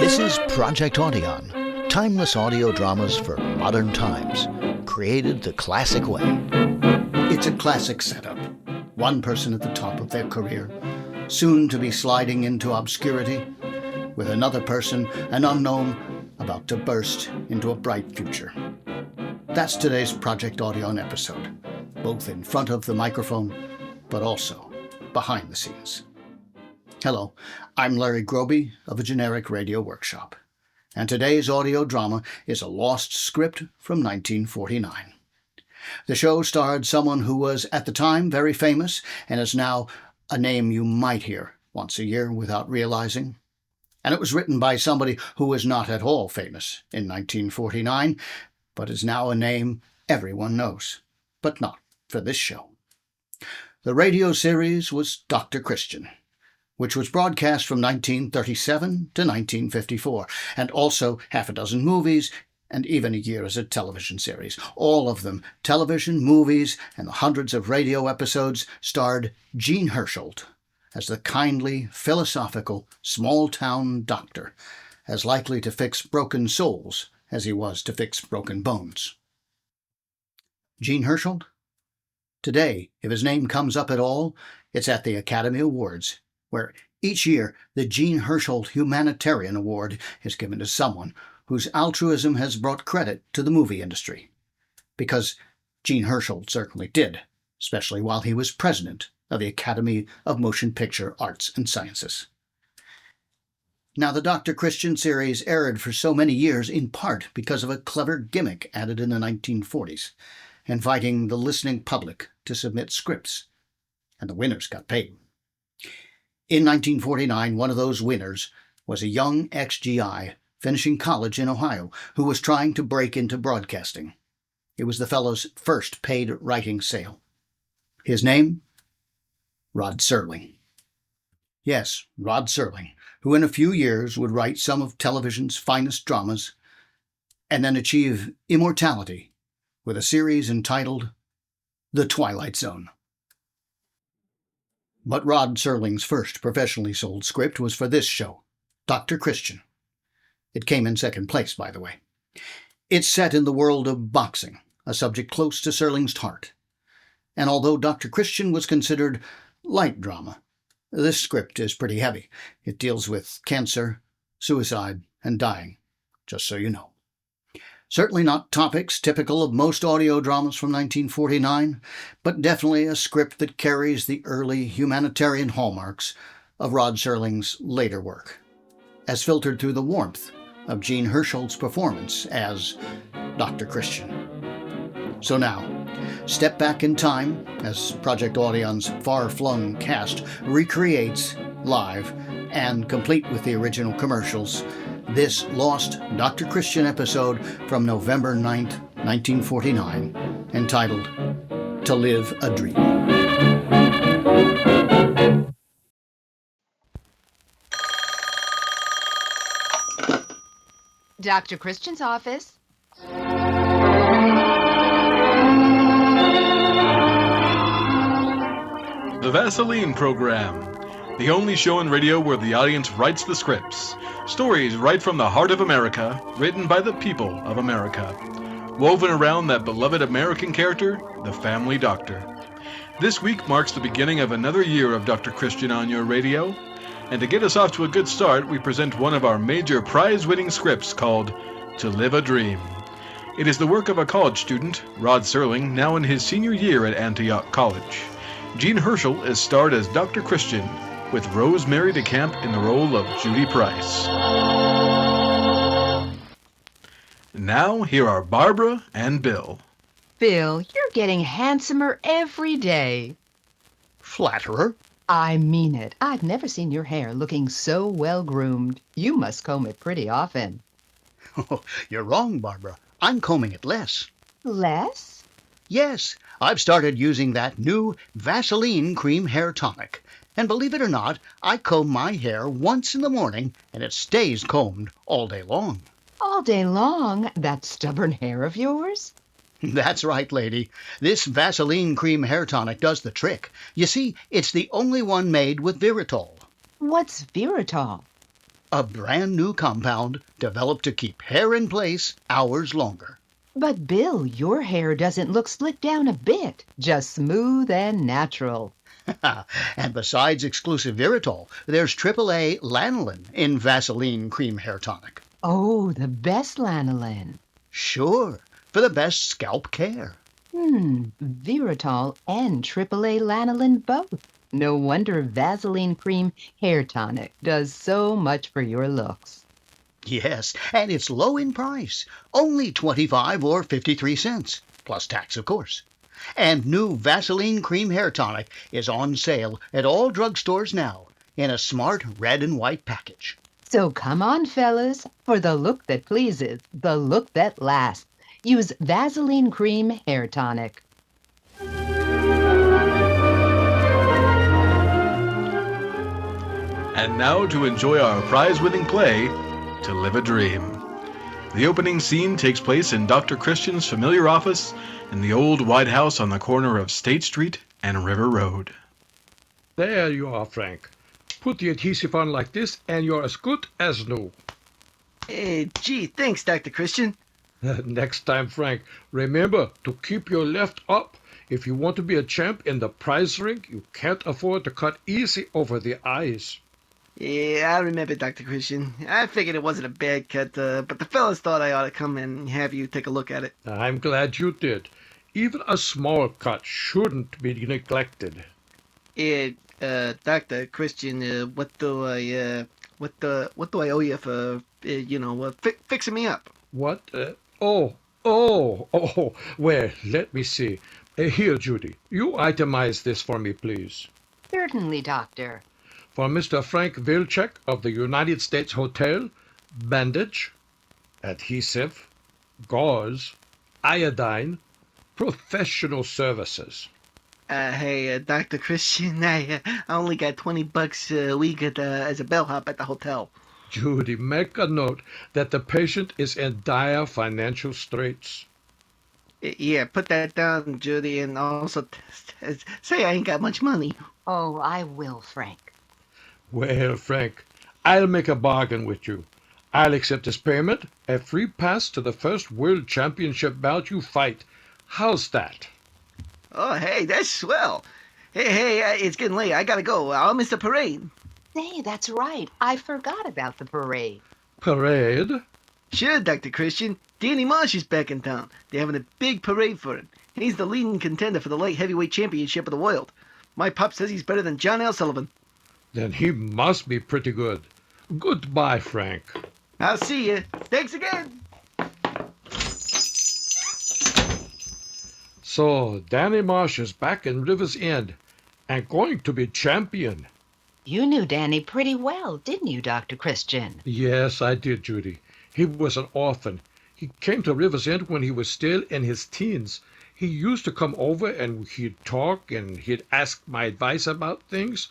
This is Project Audion, timeless audio dramas for modern times, created the classic way. It's a classic setup. One person at the top of their career, soon to be sliding into obscurity, with another person, an unknown, about to burst into a bright future. That's today's Project Audion episode, both in front of the microphone, but also behind the scenes. Hello, I'm Larry Groby of A Generic Radio Workshop, and today's audio drama is a lost script from 1949. The show starred someone who was at the time very famous and is now a name you might hear once a year without realizing. And it was written by somebody who was not at all famous in 1949, but is now a name everyone knows, but not for this show. The radio series was Dr. Christian, which was broadcast from 1937 to 1954, and also half a dozen movies, and even a year as a television series. All of them television, movies, and the hundreds of radio episodes starred Jean Herscholt as the kindly, philosophical, small-town doctor, as likely to fix broken souls as he was to fix broken bones. Jean Herscholt? Today, if his name comes up at all, it's at the Academy Awards, where each year the Jean Herscholt Humanitarian Award is given to someone whose altruism has brought credit to the movie industry. Because Jean Herscholt certainly did, especially while he was president of the Academy of Motion Picture Arts and Sciences. Now, the Dr. Christian series aired for so many years in part because of a clever gimmick added in the 1940s, inviting the listening public to submit scripts, and the winners got paid. In 1949, one of those winners was a young ex-GI finishing college in Ohio who was trying to break into broadcasting. It was the fellow's first paid writing sale. His name? Rod Serling. Yes, Rod Serling, who in a few years would write some of television's finest dramas and then achieve immortality with a series entitled The Twilight Zone. But Rod Serling's first professionally sold script was for this show, Dr. Christian. It came in second place, by the way. It's set in the world of boxing, a subject close to Serling's heart. And although Dr. Christian was considered light drama, this script is pretty heavy. It deals with cancer, suicide, and dying, just so you know. Certainly not topics typical of most audio dramas from 1949, but definitely a script that carries the early humanitarian hallmarks of Rod Serling's later work, as filtered through the warmth of Jean Herscholt's performance as Dr. Christian. So now, step back in time as Project Audion's far-flung cast recreates, live, and complete with the original commercials, this lost Dr. Christian episode from November 9th, 1949, entitled To Live a Dream. Dr. Christian's office. The Vaseline Program. The only show on radio where the audience writes the scripts. Stories right from the heart of America, written by the people of America. Woven around that beloved American character, the family doctor. This week marks the beginning of another year of Dr. Christian on your radio. And to get us off to a good start, we present one of our major prize-winning scripts called To Live a Dream. It is the work of a college student, Rod Serling, now in his senior year at Antioch College. Jean Herscholt is starred as Dr. Christian, with Rosemary DeCamp in the role of Judy Price. Now, here are Barbara and Bill. Bill, you're getting handsomer every day. Flatterer? I mean it. I've never seen your hair looking so well-groomed. You must comb it pretty often. Oh, you're wrong, Barbara. I'm combing it less. Less? Yes, I've started using that new Vaseline cream hair tonic. And believe it or not, I comb my hair once in the morning, and it stays combed all day long. All day long? That stubborn hair of yours? That's right, lady. This Vaseline cream hair tonic does the trick. You see, it's the only one made with Viritol. What's Viritol? a brand new compound developed to keep hair in place hours longer. But Bill, your hair doesn't look slicked down a bit, just smooth and natural. And besides exclusive Viritol, there's AAA lanolin in Vaseline Cream Hair Tonic. Oh, the best lanolin. Sure, for the best scalp care. Viritol and AAA lanolin both. No wonder Vaseline Cream Hair Tonic does so much for your looks. Yes, and it's low in price, only 25 or 53 cents, plus tax, of course. And new Vaseline Cream Hair Tonic is on sale at all drugstores now in a smart red and white package. So come on, fellas, for the look that pleases, the look that lasts. Use Vaseline Cream Hair Tonic. And now to enjoy our prize-winning play, To Live a Dream. The opening scene takes place in Dr. Christian's familiar office in the old white house on the corner of State Street and River Road. There you are, Frank. Put the adhesive on like this and you're as good as new. Hey, gee, thanks, Dr. Christian. Next time, Frank, remember to keep your left up. If you want to be a champ in the prize ring, you can't afford to cut easy over the eyes. Yeah, I remember, Dr. Christian. I figured it wasn't a bad cut, but the fellas thought I ought to come and have you take a look at it. I'm glad you did. Even a small cut shouldn't be neglected. Dr. Christian, what do I owe you for, fixing me up? What? Well, let me see. Here, Judy, you itemize this for me, please. Certainly, Doctor. For Mr. Frank Vilcek of the United States Hotel, bandage, adhesive, gauze, iodine, professional services. Hey, Dr. Christian, I only got $20 a week as a bellhop at the hotel. Judy, make a note that the patient is in dire financial straits. Yeah, put that down, Judy, and also say I ain't got much money. Oh, I will, Frank. Well, Frank, I'll make a bargain with you. I'll accept this payment, a free pass to the first World Championship bout you fight. How's that? Oh, hey, that's swell. Hey, it's getting late. I gotta go. I'll miss the parade. Hey, that's right. I forgot about the parade. Parade? Sure, Dr. Christian. Danny Marsh is back in town. They're having a big parade for him. He's the leading contender for the light heavyweight championship of the world. My pop says he's better than John L. Sullivan. Then he must be pretty good. Goodbye, Frank. I'll see you. Thanks again. So, Danny Marsh is back in River's End and going to be champion. You knew Danny pretty well, didn't you, Dr. Christian? Yes, I did, Judy. He was an orphan. He came to River's End when he was still in his teens. He used to come over and he'd talk and he'd ask my advice about things.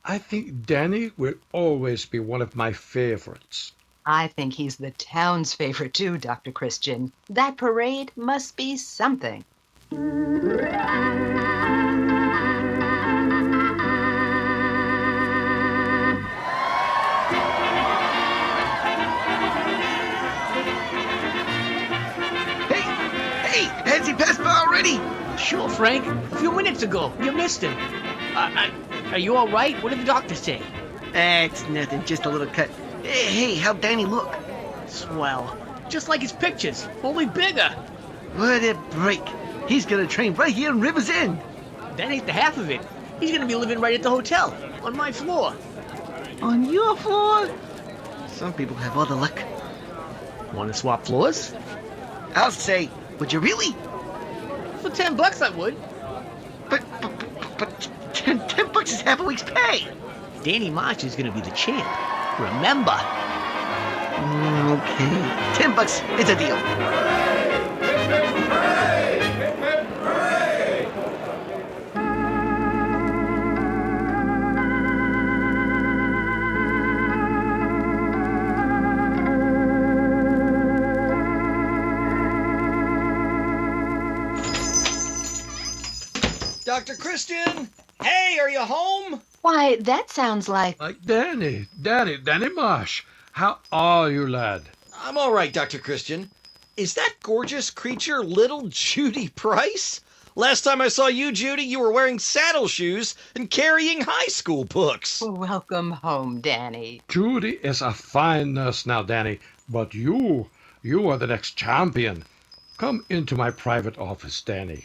I think Danny will always be one of my favorites. I think he's the town's favorite too, Dr. Christian. That parade must be something. Hey, has he passed by already? Sure, Frank. A few minutes ago. You missed him. Are you all right? What did the doctor say? It's nothing, just a little cut. Hey, how'd Danny look? Swell. Just like his pictures, only bigger. What a break. He's gonna train right here in River's End. That ain't the half of it. He's gonna be living right at the hotel, on my floor. On your floor? Some people have all the luck. Want to swap floors? I'll say, would you really? For $10 I would. But $10 is half a week's pay. Danny Marsh is gonna be the champ. Remember. Okay, $10, it's a deal. Dr. Christian? Hey, are you home? Why, that sounds like... Like Danny Marsh. How are you, lad? I'm all right, Dr. Christian. Is that gorgeous creature little Judy Price? Last time I saw you, Judy, you were wearing saddle shoes and carrying high school books. Welcome home, Danny. Judy is a fine nurse now, Danny, but you are the next champion. Come into my private office, Danny.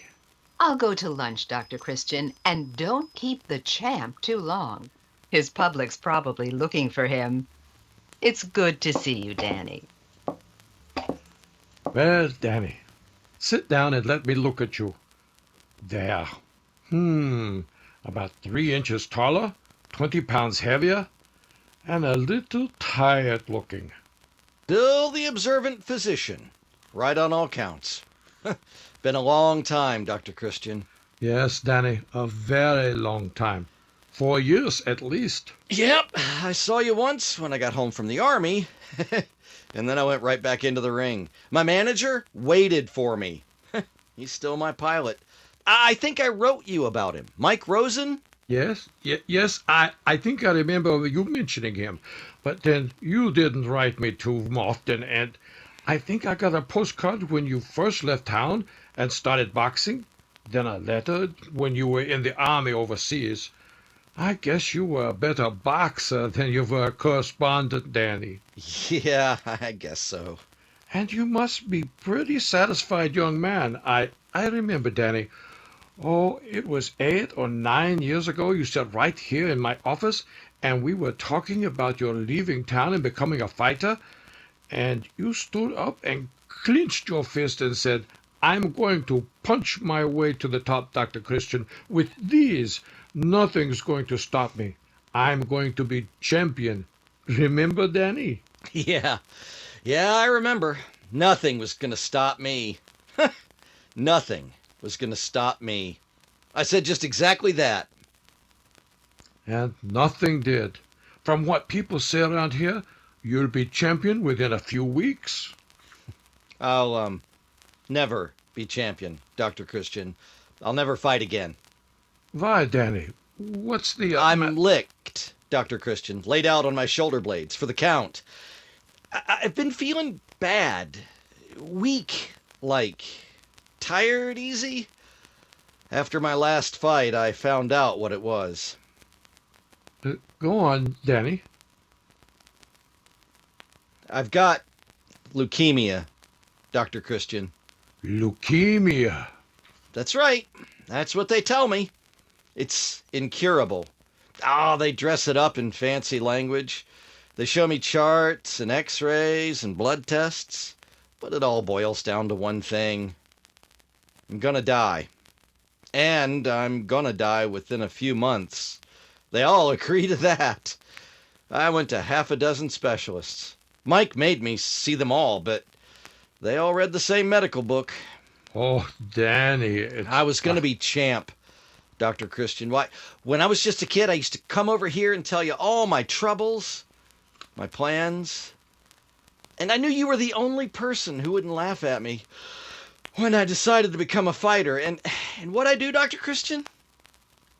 I'll go to lunch, Dr. Christian, and don't keep the champ too long. His public's probably looking for him. It's good to see you, Danny. Well, Danny, sit down and let me look at you. There. About 3 inches taller, 20 pounds heavier, and a little tired looking. Bill the observant physician. Right on all counts. Been a long time, Dr. Christian. Yes, Danny, a very long time. 4 years at least. Yep, I saw you once when I got home from the army, and then I went right back into the ring. My manager waited for me. He's still my pilot. I think I wrote you about him. Mike Rosen? Yes, I think I remember you mentioning him, but then you didn't write me too often, and I think I got a postcard when you first left town and started boxing, then a letter when you were in the army overseas. I guess you were a better boxer than you were a correspondent, Danny. Yeah, I guess so. And you must be pretty satisfied young man. I remember, Danny. Oh, it was 8 or 9 years ago you sat right here in my office, and we were talking about your leaving town and becoming a fighter, and you stood up and clenched your fist and said, "I'm going to punch my way to the top, Dr. Christian, with these. Nothing's going to stop me. I'm going to be champion." Remember, Danny? Yeah, I remember. Nothing was going to stop me. Nothing was going to stop me. I said just exactly that. And nothing did. From what people say around here, you'll be champion within a few weeks. I'll, never be champion, Dr. Christian. I'll never fight again. Why, Danny? What's the... I'm licked, Dr. Christian. Laid out on my shoulder blades for the count. I've been feeling bad. Weak, like. Tired easy. After my last fight, I found out what it was. Go on, Danny. I've got leukemia, Dr. Christian. Leukemia. That's right. That's what they tell me. It's incurable. They dress it up in fancy language. They show me charts and x-rays and blood tests. But it all boils down to one thing. I'm gonna die. And I'm gonna die within a few months. They all agree to that. I went to half a dozen specialists. Mike made me see them all, but they all read the same medical book. Oh, Danny. I was going to be champ, Dr. Christian. Why? When I was just a kid, I used to come over here and tell you all my troubles, my plans. And I knew you were the only person who wouldn't laugh at me when I decided to become a fighter. And what'd I do, Dr. Christian?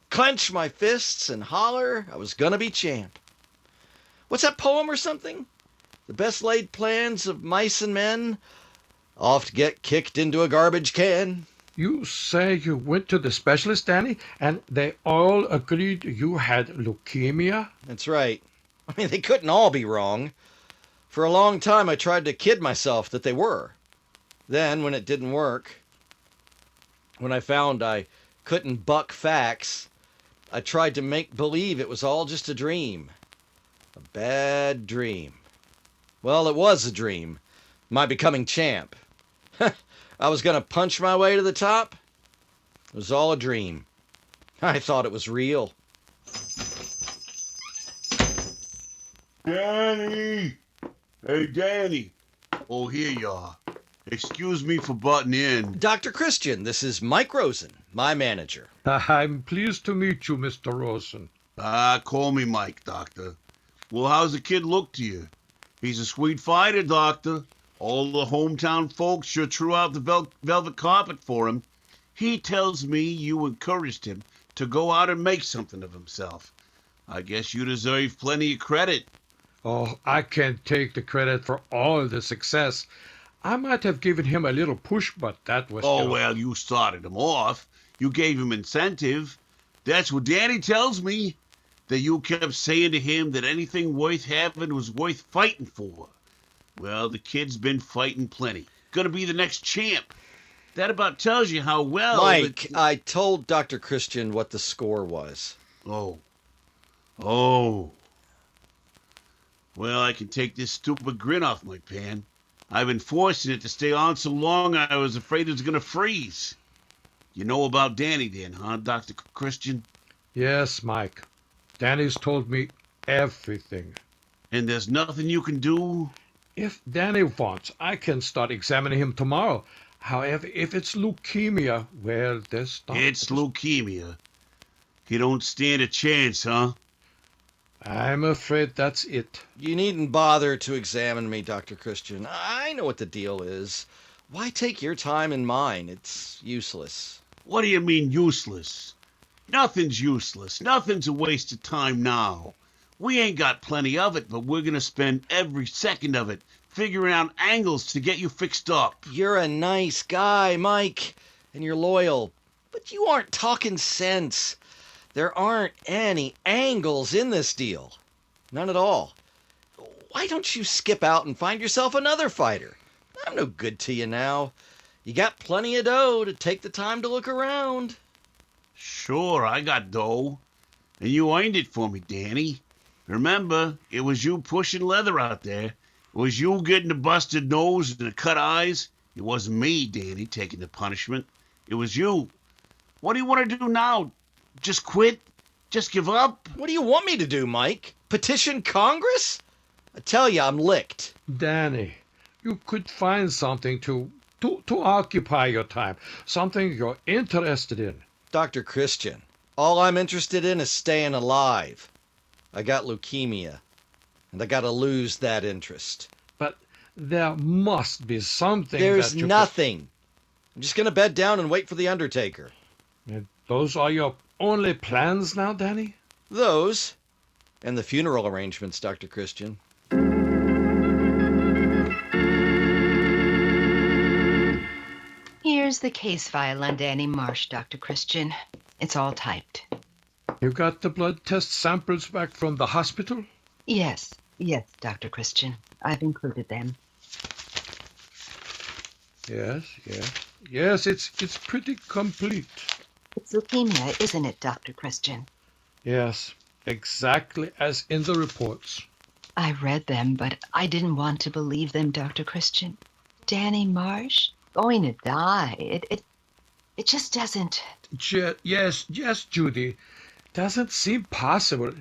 Clench my fists and holler I was going to be champ. What's that poem or something? The best laid plans of mice and men oft get kicked into a garbage can. You say you went to the specialist, Danny, and they all agreed you had leukemia? That's right. I mean, they couldn't all be wrong. For a long time, I tried to kid myself that they were. Then, when it didn't work, when I found I couldn't buck facts, I tried to make believe it was all just a dream. A bad dream. Well, it was a dream. My becoming champ. I was going to punch my way to the top. It was all a dream. I thought it was real. Danny! Hey, Danny. Oh, here you are. Excuse me for butting in. Dr. Christian, this is Mike Rosen, my manager. I'm pleased to meet you, Mr. Rosen. Call me Mike, Doctor. Well, how's the kid look to you? He's a sweet fighter, Doctor. All the hometown folks sure threw out the velvet carpet for him. He tells me you encouraged him to go out and make something of himself. I guess you deserve plenty of credit. Oh, I can't take the credit for all the success. I might have given him a little push, but that was Oh, just... well, you started him off. You gave him incentive. That's what Danny tells me. That you kept saying to him that anything worth having was worth fighting for. Well, the kid's been fighting plenty. Gonna be the next champ. That about tells you how well... Mike, I told Dr. Christian what the score was. Oh. Oh. Well, I can take this stupid grin off my pan. I've been forcing it to stay on so long I was afraid it was gonna freeze. You know about Danny then, huh, Dr. Christian? Yes, Mike. Danny's told me everything. And there's nothing you can do? If Danny wants, I can start examining him tomorrow. However, if it's leukemia, well, there's not... It's leukemia. He don't stand a chance, huh? I'm afraid that's it. You needn't bother to examine me, Dr. Christian. I know what the deal is. Why take your time and mine? It's useless. What do you mean useless? Nothing's useless. Nothing's a waste of time now. We ain't got plenty of it, but we're gonna spend every second of it figuring out angles to get you fixed up. You're a nice guy, Mike, and you're loyal, but you aren't talking sense. There aren't any angles in this deal. None at all. Why don't you skip out and find yourself another fighter? I'm no good to you now. You got plenty of dough to take the time to look around. Sure, I got dough. And you earned it for me, Danny. Remember, it was you pushing leather out there. It was you getting a busted nose and the cut eyes. It wasn't me, Danny, taking the punishment. It was you. What do you want to do now? Just quit? Just give up? What do you want me to do, Mike? Petition Congress? I tell you, I'm licked. Danny, you could find something to occupy your time, something you're interested in. Dr. Christian, all I'm interested in is staying alive. I got leukemia, and I gotta lose that interest. But there must be something There's that you nothing. I'm just gonna bed down and wait for the Undertaker. And those are your only plans now, Danny? Those, and the funeral arrangements, Dr. Christian. Here's the case file on Danny Marsh, Dr. Christian. It's all typed. You got the blood test samples back from the hospital? Yes, Dr. Christian. I've included them. Yes, it's pretty complete. It's leukemia, isn't it, Dr. Christian? Yes, exactly as in the reports. I read them, but I didn't want to believe them, Dr. Christian. Danny Marsh? Going to die. It just doesn't... Yes, Judy. Doesn't seem possible.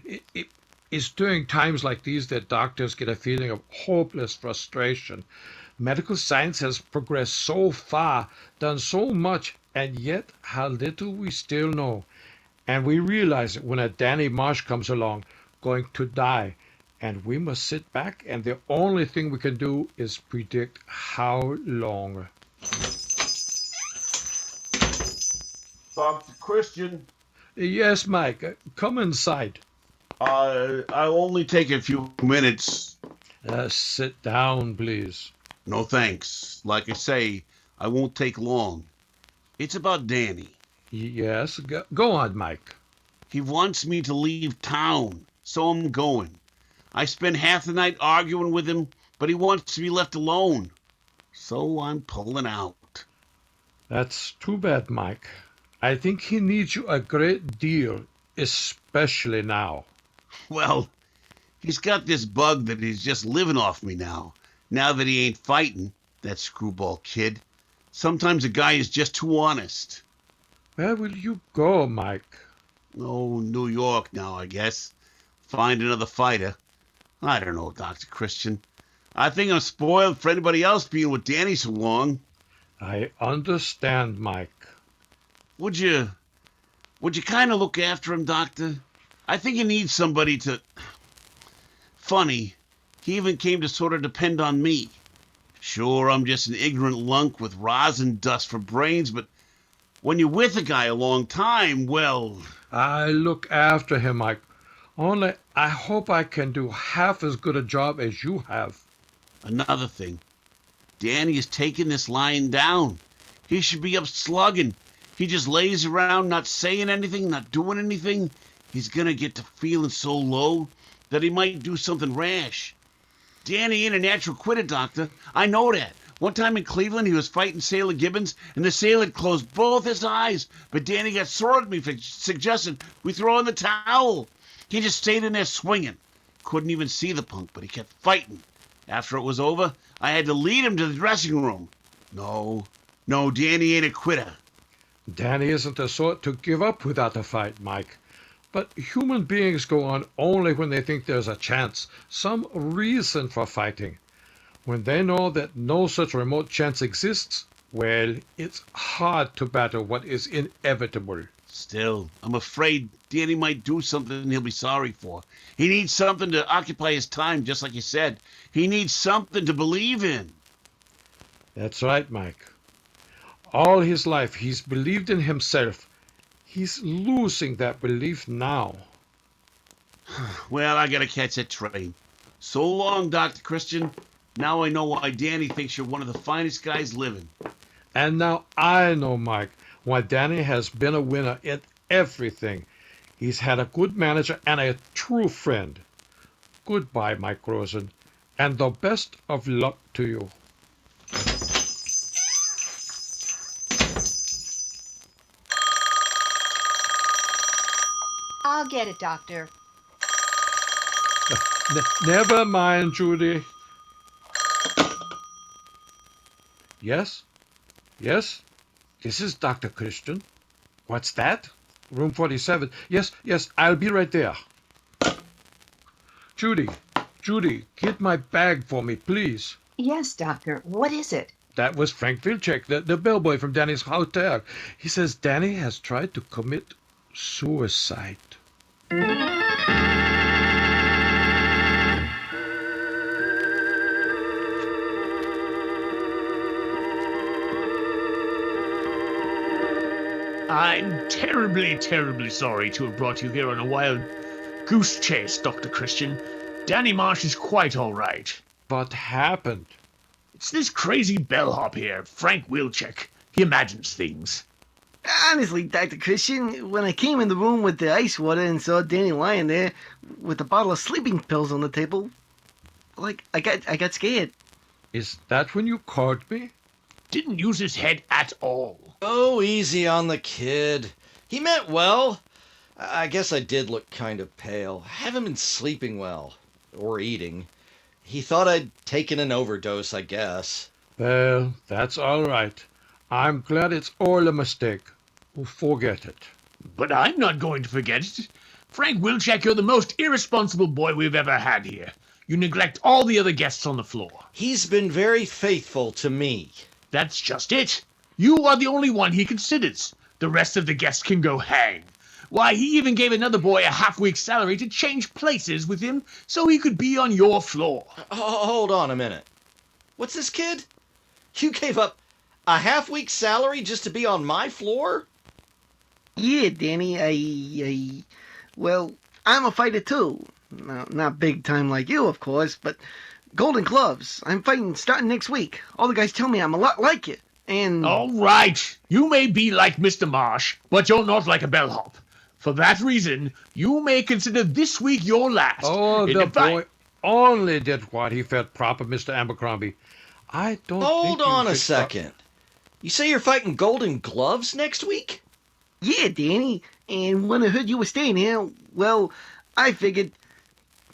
It's during times like these that doctors get a feeling of hopeless frustration. Medical science has progressed so far, done so much, and yet how little we still know. And we realize when a Danny Marsh comes along, going to die, and we must sit back, and the only thing we can do is predict how long. Dr. Christian, Yes, Mike, come inside. I'll only take a few minutes. Sit down, please. No thanks. Like I say, I won't take long. It's about Danny. Yes, go on, Mike. He wants me to leave town, so I'm going. I spend half the night arguing with him, but he wants to be left alone. So I'm pulling out. That's too bad, Mike. I think he needs you a great deal, especially now. Well, he's got this bug that he's just living off me now that he ain't fighting, that screwball kid. Sometimes a guy is just too honest. Where will you go, Mike? Oh, New York now, I guess. Find another fighter. I don't know, Dr. Christian. I think I'm spoiled for anybody else being with Danny so long. I understand, Mike. Would you kind of look after him, Doctor? I think he needs somebody to... Funny, he even came to sort of depend on me. Sure, I'm just an ignorant lunk with rosin dust for brains, but when you're with a guy a long time, well... I look after him, Mike. Only I hope I can do half as good a job as you have. Another thing, Danny is taking this lying down. He should be up slugging. He just lays around not saying anything, not doing anything. He's gonna get to feeling so low that he might do something rash. Danny ain't a natural quitter, Doctor. I know that. One time in Cleveland, he was fighting Sailor Gibbons, and the sailor closed both his eyes. But Danny got sore at me for suggesting we throw in the towel. He just stayed in there swinging. Couldn't even see the punk, but he kept fighting. After it was over, I had to lead him to the dressing room. No, Danny ain't a quitter. Danny isn't the sort to give up without a fight, Mike. But human beings go on only when they think there's a chance, some reason for fighting. When they know that no such remote chance exists, well, it's hard to battle what is inevitable. Still, I'm afraid Danny might do something he'll be sorry for. He needs something to occupy his time, just like you said. He needs something to believe in. That's right, Mike. All his life he's believed in himself. He's losing that belief now. Well, I gotta catch that train. So long, Dr. Christian. Now I know why Danny thinks you're one of the finest guys living. And now I know, Mike, why Danny has been a winner in everything. He's had a good manager and a true friend. Goodbye, Mike Rosen, and the best of luck to you. I'll get it, Doctor. Never mind, Judy. Yes? Yes? This is Dr. Christian. What's that? Room 47. Yes, I'll be right there. Judy, get my bag for me, please. Yes, Doctor. What is it? That was Frank Vilcek, the bellboy from Danny's hotel. He says Danny has tried to commit suicide. I'm terribly, terribly sorry to have brought you here on a wild goose chase, Dr. Christian. Danny Marsh is quite all right. What happened? It's this crazy bellhop here, Frank Wilczek. He imagines things. Honestly, Dr. Christian, when I came in the room with the ice water and saw Danny lying there with a bottle of sleeping pills on the table, like, I got scared. Is that when you called me? Didn't use his head at all. Oh, easy on the kid. He meant well. I guess I did look kind of pale. Haven't been sleeping well. Or eating. He thought I'd taken an overdose, I guess. Well, that's all right. I'm glad it's all a mistake. Forget it. But I'm not going to forget it. Frank Wilczek, you're the most irresponsible boy we've ever had here. You neglect all the other guests on the floor. He's been very faithful to me. That's just it. You are the only one he considers. The rest of the guests can go hang. Why, he even gave another boy a half-week's salary to change places with him so he could be on your floor. Hold on a minute. What's this, kid? You gave up a half-week's salary just to be on my floor? Yeah, Danny, well, I'm a fighter too. No, not big time like you, of course, but Golden Gloves. I'm fighting starting next week. All the guys tell me I'm a lot like you. And all right, you may be like Mr. Marsh, but you're not like a bellhop. For that reason, you may consider this week your last. Oh, the boy only did what he felt proper, Mr. Abercrombie. I don't Hold on a second. You say you're fighting Golden Gloves next week? Yeah, Danny. And when I heard you were staying here, well, I figured...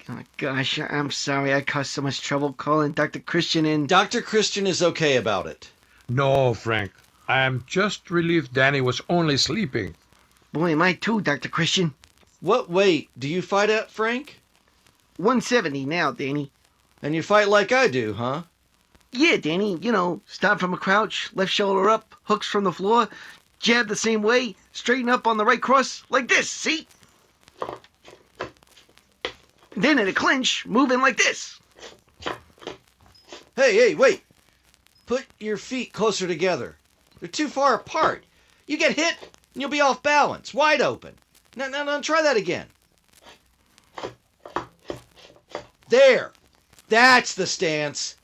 Oh, gosh, I'm sorry I caused so much trouble calling Dr. Christian in. Dr. Christian is okay about it. No, Frank. I am just relieved Danny was only sleeping. Boy, am I too, Dr. Christian. What weight do you fight at, Frank? 170 now, Danny. And you fight like I do, huh? Yeah, Danny. You know, start from a crouch, left shoulder up, hooks from the floor, jab the same way, straighten up on the right cross, like this, see? Then in a clinch, move in like this. Hey, wait. Put your feet closer together. They're too far apart. You get hit, and you'll be off balance, wide open. Now, try that again. There! That's the stance.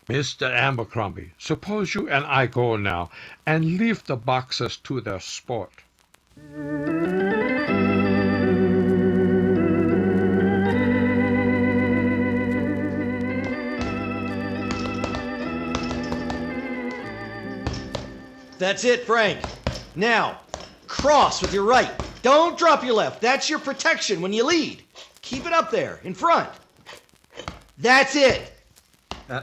Mr. Abercrombie, suppose you and I go now and leave the boxers to their sport. That's it, Frank. Now, cross with your right. Don't drop your left. That's your protection when you lead. Keep it up there, in front. That's it.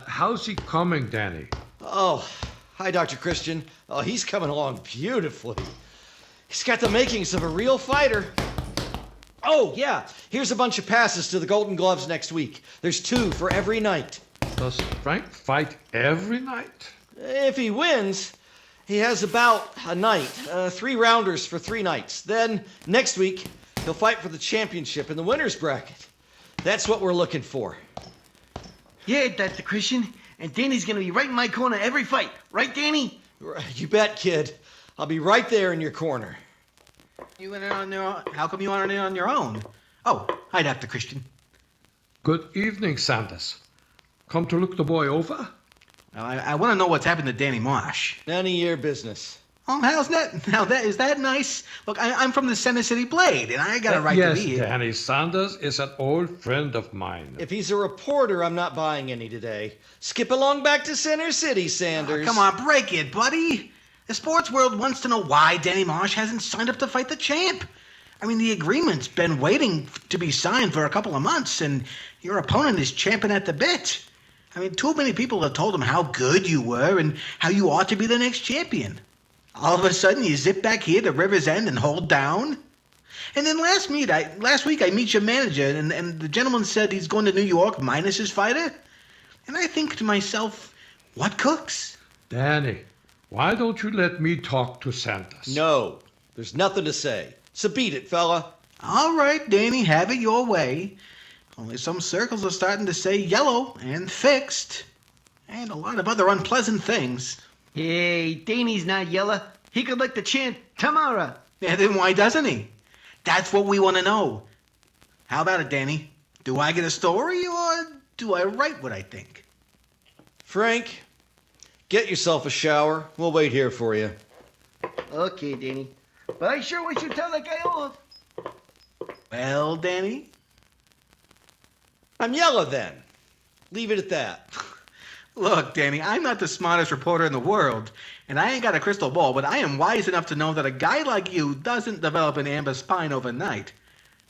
How's he coming, Danny? Oh, hi, Dr. Christian. Oh, he's coming along beautifully. He's got the makings of a real fighter. Oh, yeah. Here's a bunch of passes to the Golden Gloves next week. There's 2 for every night. Does Frank fight every night? If he wins, he has about a night. 3 rounders for 3 nights. Then, next week, he'll fight for the championship in the winner's bracket. That's what we're looking for. Yeah, Dr. Christian. And Danny's gonna be right in my corner every fight. Right, Danny? You bet, kid. I'll be right there in your corner. You went in on your own. How come you went in on your own? Oh, hi, Dr. Christian. Good evening, Sanders. Come to look the boy over? I want to know what's happened to Danny Marsh. None of your business. Oh, how's that? Now, is that nice? Look, I'm from the Center City Blade, and I got a right to be here. Yes, Danny, Sanders is an old friend of mine. If he's a reporter, I'm not buying any today. Skip along back to Center City, Sanders. Come on, break it, buddy. The sports world wants to know why Danny Marsh hasn't signed up to fight the champ. I mean, the agreement's been waiting to be signed for a couple of months, and your opponent is champing at the bit. I mean, too many people have told him how good you were and how you ought to be the next champion. All of a sudden, you zip back here to River's End and hold down? And then last week, I meet your manager, and the gentleman said he's going to New York minus his fighter. And I think to myself, what cooks? Danny, why don't you let me talk to Sanders? No, there's nothing to say. So beat it, fella. All right, Danny, have it your way. Only some circles are starting to say yellow and fixed. And a lot of other unpleasant things. Hey, Danny's not yellow. He could lick the champ tomorrow. Yeah, then why doesn't he? That's what we want to know. How about it, Danny? Do I get a story, or do I write what I think? Frank, get yourself a shower. We'll wait here for you. Okay, Danny. But I sure wish you'd tell that guy off. Well, Danny? I'm yellow then. Leave it at that. Look, Danny, I'm not the smartest reporter in the world, and I ain't got a crystal ball, but I am wise enough to know that a guy like you doesn't develop an amber spine overnight.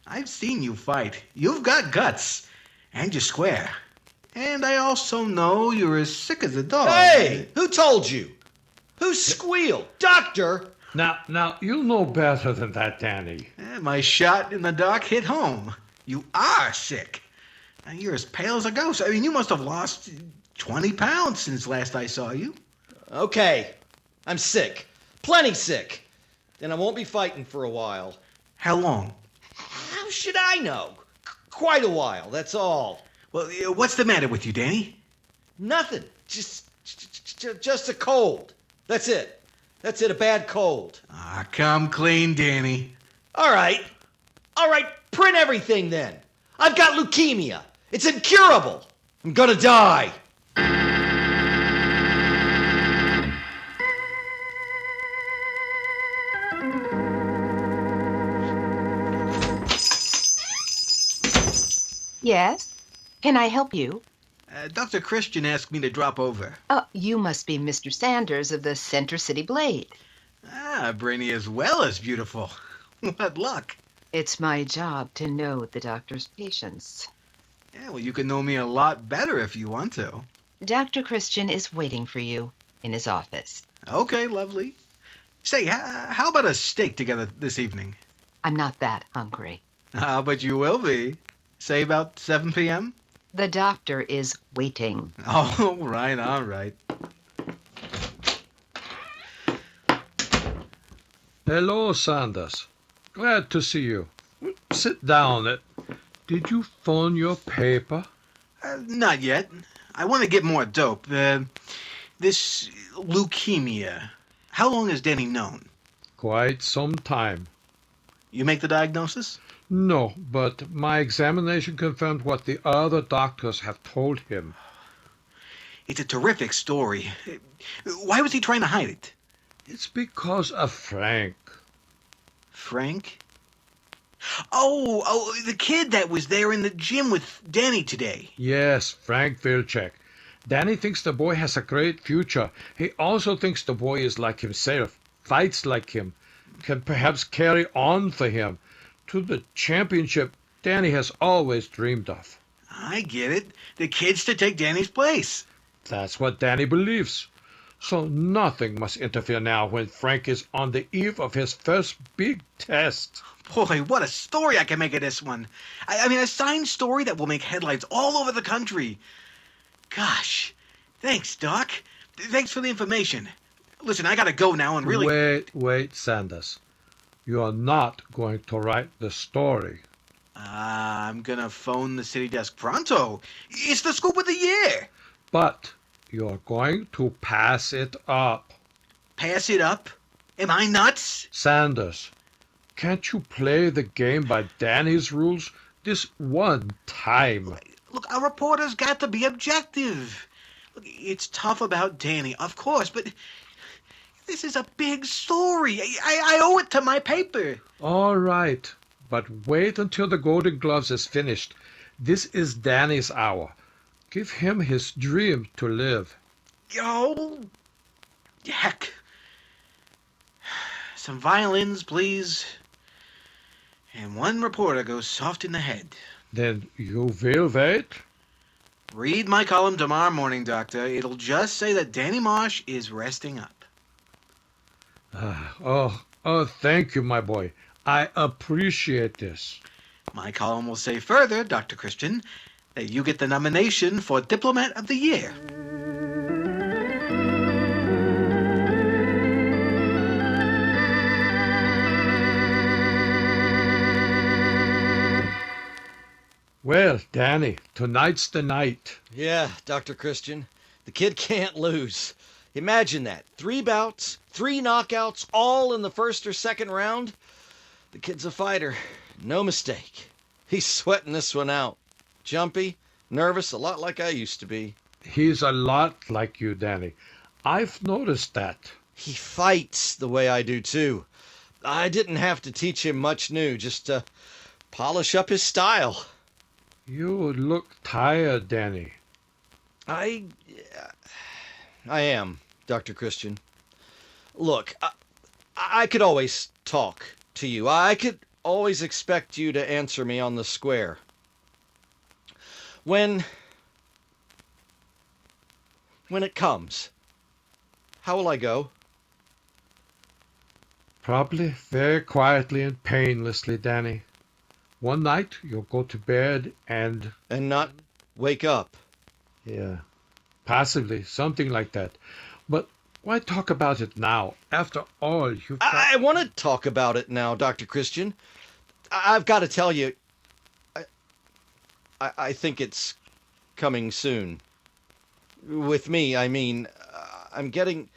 I've seen you fight. You've got guts, and you're square. And I also know you're as sick as a dog. Hey, who told you? Who squealed? Doctor? Now, you know better than that, Danny. My shot in the dark hit home. You are sick. Now, you're as pale as a ghost. I mean, you must have lost 20 pounds since last I saw you. Okay, I'm sick. Plenty sick. And I won't be fighting for a while. How long? How should I know? Quite a while, that's all. Well, what's the matter with you, Danny? Nothing. Just a cold. That's it. That's it, a bad cold. Ah, come clean, Danny. All right, print everything then. I've got leukemia. It's incurable. I'm gonna die. Yes? Can I help you? Dr. Christian asked me to drop over. You must be Mr. Sanders of the Center City Blade. Ah, brainy as well as beautiful. What luck. It's my job to know the doctor's patients. Yeah, well, you can know me a lot better if you want to. Dr. Christian is waiting for you in his office. Okay, lovely. Say, how about a steak together this evening? I'm not that hungry. But you will be. Say about 7 p.m.? The doctor is waiting. All right, all right. Hello, Sanders. Glad to see you. Sit down. Did you phone your paper? Not yet. I want to get more dope. This leukemia. How long has Danny known? Quite some time. You make the diagnosis? No, but my examination confirmed what the other doctors have told him. It's a terrific story. Why was he trying to hide it? It's because of Frank. Frank? Oh, the kid that was there in the gym with Danny today. Yes, Frank Vilcek. Danny thinks the boy has a great future. He also thinks the boy is like himself, fights like him, can perhaps carry on for him to the championship Danny has always dreamed of. I get it. The kid's to take Danny's place. That's what Danny believes. So nothing must interfere now when Frank is on the eve of his first big test. Boy, what a story I can make of this one. I mean, a signed story that will make headlines all over the country. Gosh. Thanks, Doc. Thanks for the information. Listen, I gotta go now and really... Wait, Sanders. You're not going to write the story. I'm gonna phone the city desk pronto. It's the scoop of the year. But you're going to pass it up. Pass it up? Am I nuts? Sanders, can't you play the game by Danny's rules this one time? Look, a reporter's got to be objective. Look, it's tough about Danny, of course, but this is a big story. I owe it to my paper. All right, but wait until the Golden Gloves is finished. This is Danny's hour. Give him his dream to live. Oh, heck. Some violins, please. And one reporter goes soft in the head. Then you will wait? Read my column tomorrow morning, Doctor. It'll just say that Danny Marsh is resting up. Oh, thank you, my boy. I appreciate this. My column will say further, Dr. Christian, that you get the nomination for Diplomat of the Year. Well, Danny, tonight's the night. Yeah, Dr. Christian. The kid can't lose. Imagine that. 3 bouts, 3 knockouts, all in the first or second round. The kid's a fighter. No mistake. He's sweating this one out. Jumpy, nervous, a lot like I used to be. He's a lot like you, Danny. I've noticed that. He fights the way I do, too. I didn't have to teach him much new, just to polish up his style. You look tired, Danny. I am, Dr. Christian. Look, I could always talk to you. I could always expect you to answer me on the square. When it comes, how will I go? Probably very quietly and painlessly, Danny. One night you'll go to bed and not wake up. Yeah, possibly, something like that. But why talk about it now? After all, you've got... I want to talk about it now, Dr. Christian. I've got to tell you, I think it's coming soon. With me, I mean, I'm getting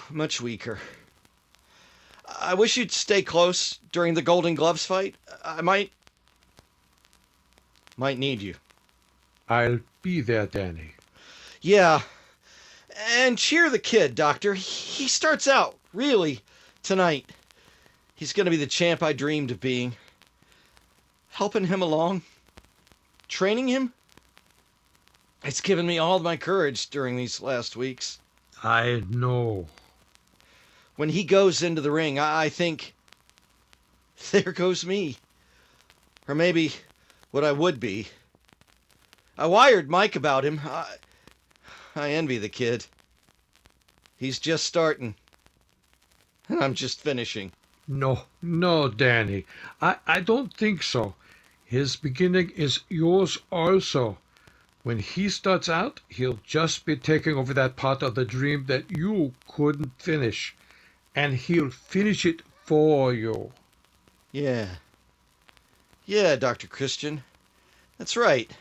much weaker. I wish you'd stay close during the Golden Gloves fight. I might need you. I'll be there, Danny. Yeah. And cheer the kid, Doctor. He starts out, really, tonight. He's going to be the champ I dreamed of being. Helping him along. Training him. It's given me all my courage during these last weeks. I know. When he goes into the ring, I think, there goes me. Or maybe what I would be. I wired Mike about him. I envy the kid. He's just starting. And I'm just finishing. No, Danny. I don't think so. His beginning is yours also. When he starts out, he'll just be taking over that part of the dream that you couldn't finish. And he'll finish it for you. Yeah, Dr. Christian. That's right.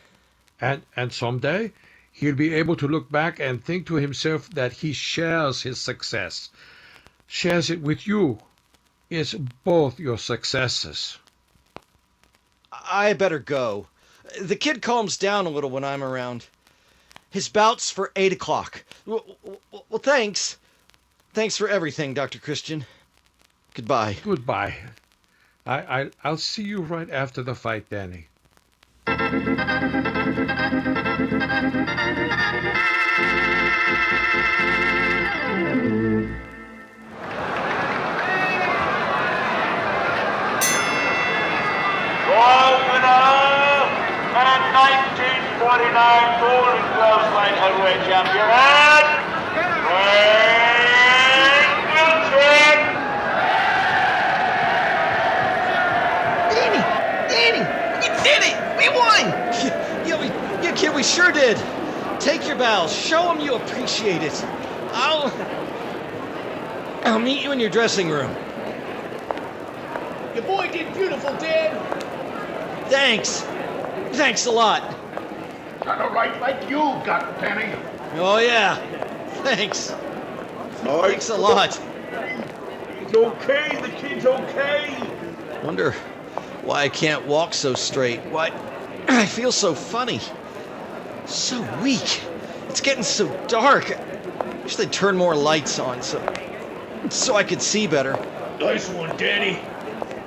And someday, he'll be able to look back and think to himself that he shares his success. Shares it with you. It's both your successes. I better go. The kid calms down a little when I'm around. His bout's for 8 o'clock. Well, thanks. Thanks for everything, Dr. Christian. Goodbye. Goodbye. I'll see you right after the fight, Danny. Your winner and 1949 Golden Gloves Light Heavyweight Champion, Frank Wilczek! Danny, we did it! We won! Yeah, kid, we sure did. Take your bows. Show them you appreciate it. I'll meet you in your dressing room. Your boy did beautiful, Dad. Thanks. Thanks a lot. Got a right like you got, Danny. Oh, yeah. Thanks. Thanks a lot. It's okay. The kid's okay. Wonder why I can't walk so straight. Why I feel so funny. So weak. It's getting so dark. I wish they'd turn more lights on so I could see better. Nice one, Danny.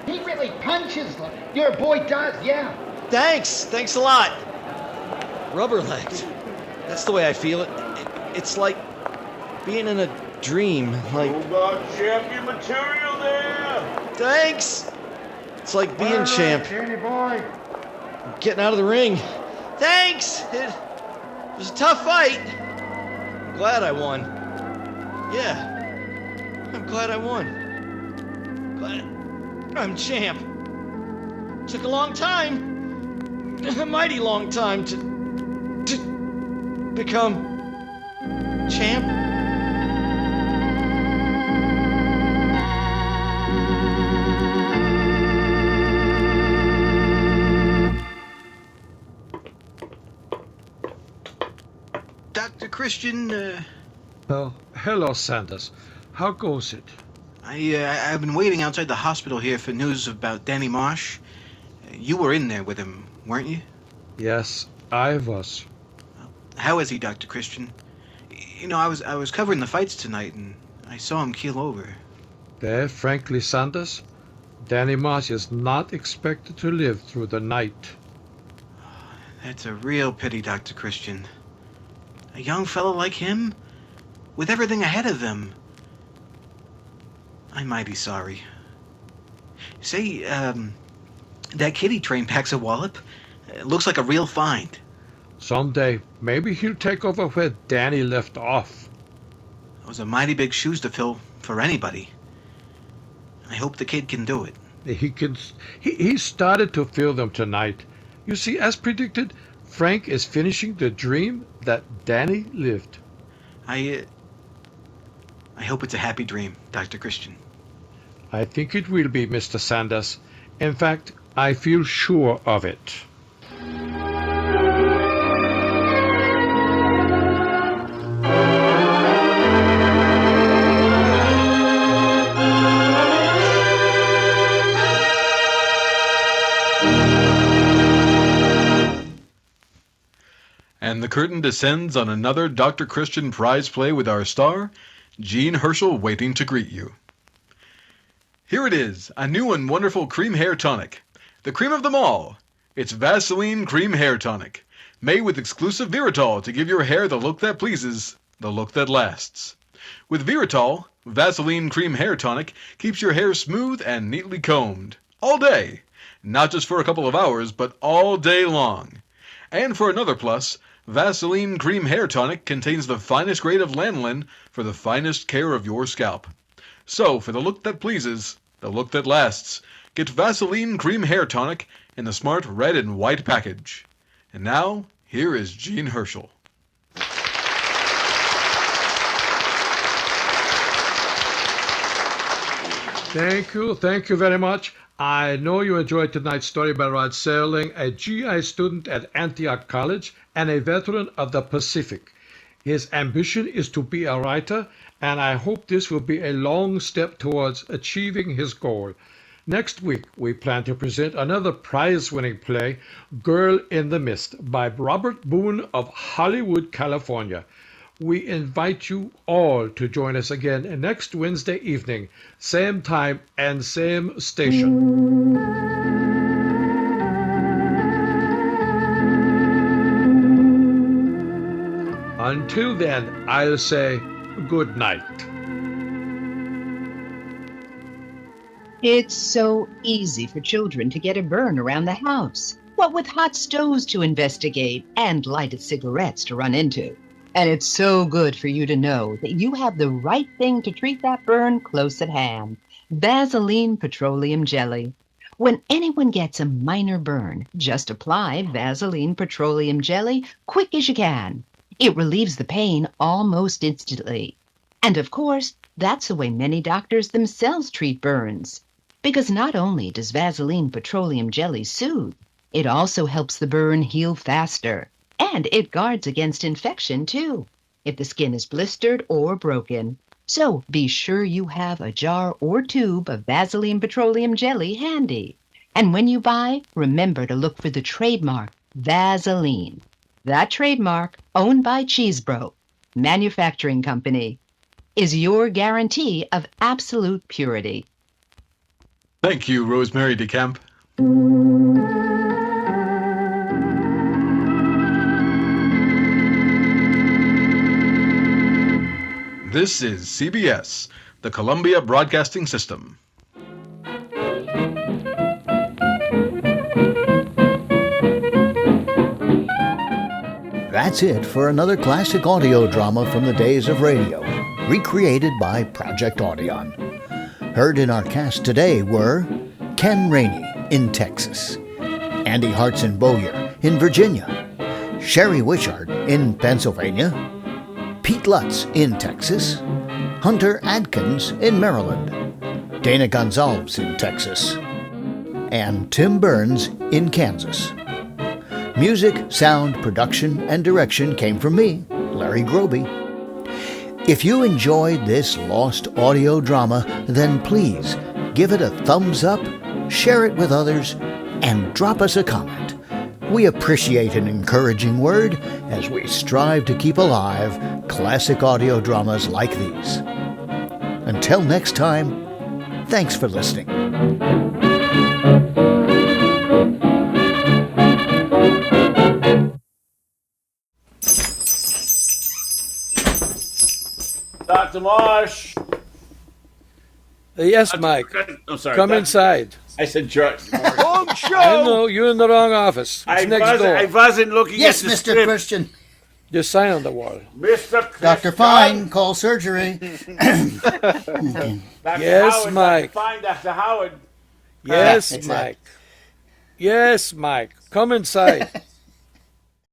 He really punches. Your boy does, yeah. Thanks a lot. Rubber-legged. That's the way I feel it. It's like being in a dream. Like, You got champion material there. thanks. It's like being champ. Danny boy. Getting out of the ring. Thanks. It was a tough fight. I'm glad I won. Yeah. I'm glad I won. Glad I'm champ. Took a long time. A mighty long time to become champ. Dr. Christian, Well, hello, Sanders. How goes it? I've been waiting outside the hospital here for news about Danny Marsh. You were in there with him, weren't you? Yes, I was. How is he, Dr. Christian? You know, I was covering the fights tonight, and I saw him keel over. Well, frankly, Sanders, Danny Marsh is not expected to live through the night. That's a real pity, Dr. Christian. A young fellow like him, with everything ahead of him. I'm mighty sorry. Say, that kid he trained packs a wallop. Looks like a real find. Someday, maybe he'll take over where Danny left off. Those are mighty big shoes to fill for anybody. I hope the kid can do it. He started to fill them tonight. You see, as predicted, Frank is finishing the dream that Danny lived. I hope it's a happy dream, Dr. Christian. I think it will be, Mr. Sanders. In fact, I feel sure of it. And the curtain descends on another Dr. Christian prize play with our star, Jean Herscholt, waiting to greet you. Here it is, a new and wonderful cream hair tonic. The cream of them all. It's Vaseline Cream Hair Tonic, made with exclusive Viritol to give your hair the look that pleases, the look that lasts. With Viritol, Vaseline Cream Hair Tonic keeps your hair smooth and neatly combed, all day. Not just for a couple of hours, but all day long. And for another plus, Vaseline Cream Hair Tonic contains the finest grade of lanolin for the finest care of your scalp. So, for the look that pleases, the look that lasts, get Vaseline Cream Hair Tonic in the smart red and white package. And now, here is Jean Herscholt. Thank you very much. I know you enjoyed tonight's story by Rod Serling, a GI student at Antioch College and a veteran of the Pacific. His ambition is to be a writer, and I hope this will be a long step towards achieving his goal. Next week, we plan to present another prize-winning play, Girl in the Mist, by Robert Boone of Hollywood, California. We invite you all to join us again next Wednesday evening, same time and same station. Until then, I'll say good night. It's so easy for children to get a burn around the house. What with hot stoves to investigate and lighted cigarettes to run into. And it's so good for you to know that you have the right thing to treat that burn close at hand. Vaseline Petroleum Jelly. When anyone gets a minor burn, just apply Vaseline Petroleum Jelly quick as you can. It relieves the pain almost instantly. And of course, that's the way many doctors themselves treat burns. Because not only does Vaseline Petroleum Jelly soothe, it also helps the burn heal faster. And it guards against infection, too, if the skin is blistered or broken. So be sure you have a jar or tube of Vaseline Petroleum Jelly handy. And when you buy, remember to look for the trademark, Vaseline. That trademark, owned by Cheesebro Manufacturing Company, is your guarantee of absolute purity. Thank you, Rosemary DeCamp. This is CBS, the Columbia Broadcasting System. That's it for another classic audio drama from the days of radio, recreated by Project Audion. Heard in our cast today were Ken Rainey in Texas, Andy Hartson Bowyer in Virginia, Sherry Wishart in Pennsylvania, Pete Lutz in Texas, Hunter Adkins in Maryland, Dana Gonzalez in Texas, and Tim Burns in Kansas. Music, sound, production, and direction came from me, Larry Groby. If you enjoyed this lost audio drama, then please give it a thumbs up, share it with others, and drop us a comment. We appreciate an encouraging word as we strive to keep alive classic audio dramas like these. Until next time, thanks for listening. Dr. Marsh. Yes, Mike. I'm sorry. Come inside. I said George. Wrong show. I know, you're in the wrong office. It's next door. I wasn't looking Yes, at the Mr. script. Christian. Just sign on the wall. Mr. Christian. Dr. Fine, call surgery. Dr. Yes, Howard, Mike. Dr. Fine, Dr. Howard. Yes, it's Mike. Yes, Mike. Come inside.